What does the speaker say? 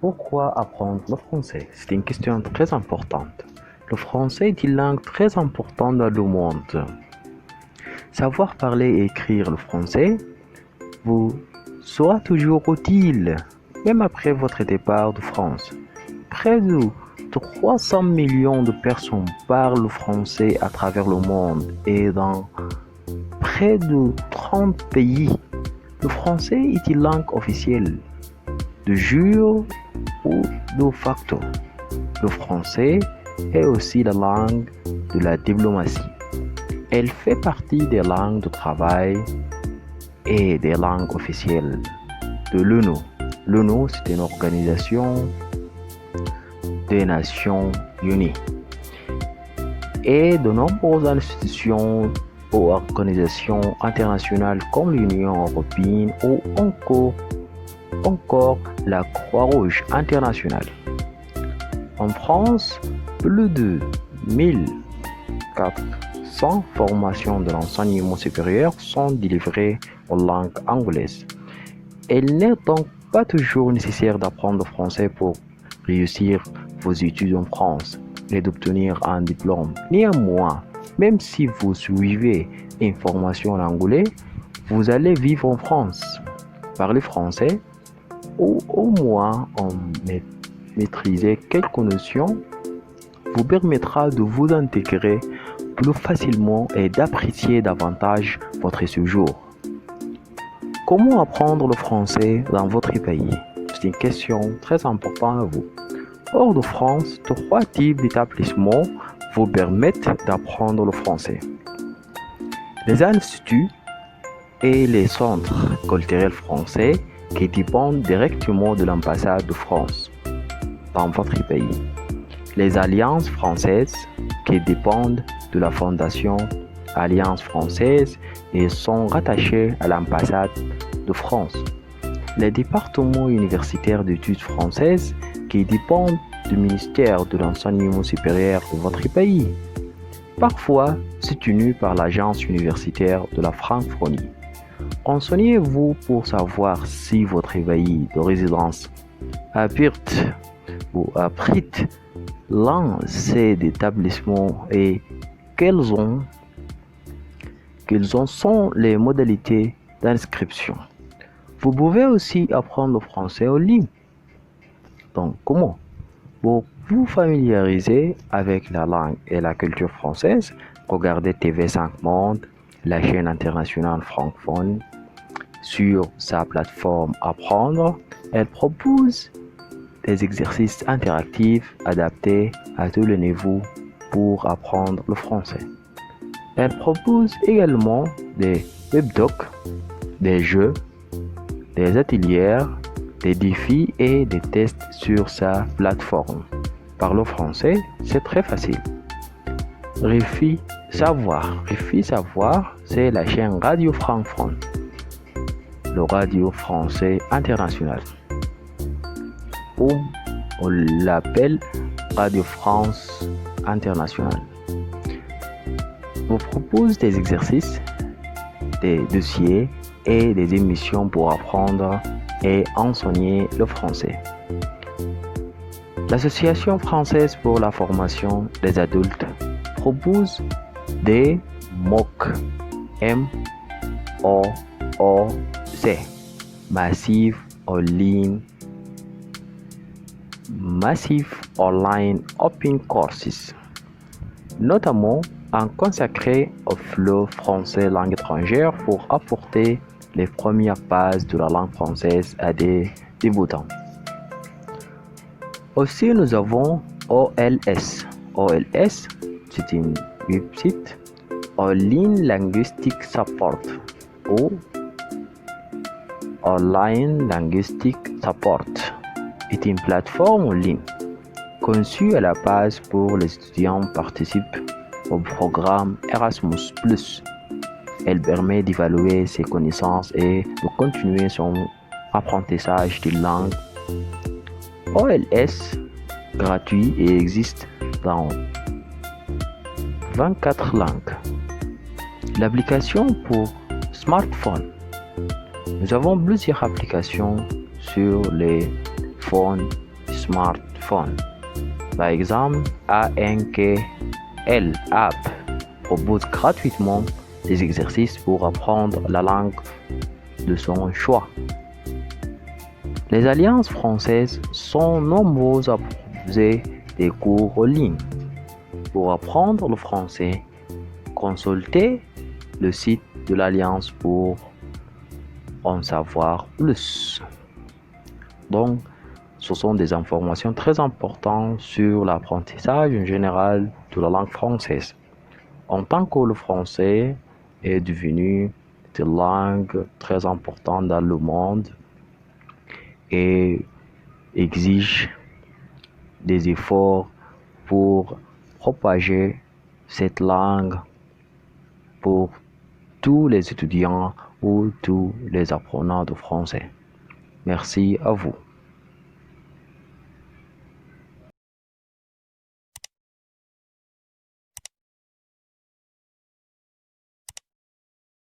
Pourquoi apprendre le français? C'est une question très importante. Le français est une langue très importante dans le monde. Savoir parler et écrire le français vous sera toujours utile, même après votre départ de France. Près de 300 millions de personnes parlent le français à travers le monde et dans près de 30 pays. Le français est une langue officielle, de jure ou de facto. Le français est aussi la langue de la diplomatie. Elle fait partie des langues de travail et des langues officielles de l'ONU. L'ONU, c'est une organisation des Nations Unies. Et de nombreuses institutions ou organisations internationales comme l'Union européenne ou encore la Croix-Rouge internationale. En France, plus de 1400 formations de l'enseignement supérieur sont délivrées en langue anglaise. Il n'est donc pas toujours nécessaire d'apprendre le français pour réussir vos études en France et d'obtenir un diplôme. Néanmoins, même si vous suivez une formation en anglais, vous allez vivre en France. Parler français ou au moins en maîtriser quelques notions vous permettra de vous intégrer plus facilement et d'apprécier davantage votre séjour. Comment apprendre le français dans votre pays? C'est une question très importante à vous. Hors de France, 3 types d'établissements vous permettent d'apprendre le français. Les instituts et les centres culturels français qui dépendent directement de l'ambassade de France dans votre pays. Les alliances françaises qui dépendent de la Fondation Alliance française et sont rattachées à l'ambassade de France. Les départements universitaires d'études françaises qui dépendent du ministère de l'enseignement supérieur de votre pays, parfois soutenus par l'agence universitaire de la francophonie. Renseignez-vous pour savoir si votre pays de résidence abrite l'un de ces établissements et quelles en sont les modalités d'inscription. Vous pouvez aussi apprendre le français en ligne. Donc, comment? Pour vous familiariser avec la langue et la culture française, regardez TV5 Monde, la chaîne internationale francophone. Sur sa plateforme Apprendre, elle propose des exercices interactifs adaptés à tous les niveaux pour apprendre le français. Elle propose également des webdocs, des jeux, des ateliers, des défis et des tests sur sa plateforme. Parler français, c'est très facile. Réfi Savoir. Réfi Savoir, c'est la chaîne Radio Francophone, le radio français international, ou on l'appelle Radio France Internationale. Vous propose des exercices, des dossiers et des émissions pour apprendre et enseigner le français. L'Association française pour la formation des adultes propose des MOOC, M-O-O-C, Massive Online Open Courses, notamment consacrés au flot français langue étrangère pour apporter les premières bases de la langue française à des débutants. Aussi, nous avons OLS. OLS, c'est une website Online Linguistic Support ou Online Linguistic Support est une plateforme en ligne conçue à la base pour les étudiants participent au programme Erasmus+. Elle permet d'évaluer ses connaissances et de continuer son apprentissage de langue. OLS gratuit et existe dans 24 langues. L'application pour smartphone. Nous avons plusieurs applications sur les phones smartphone. Par exemple, ANKL App propose gratuitement des exercices pour apprendre la langue de son choix. Les alliances françaises sont nombreuses à proposer des cours en ligne. Pour apprendre le français, consultez le site de l'Alliance pour en savoir plus. Donc, ce sont des informations très importantes sur l'apprentissage en général de la langue française. En tant que le français est devenu une langue très importante dans le monde et exige des efforts pour propager cette langue pour tous les étudiants ou tous les apprenants de français. Merci à vous.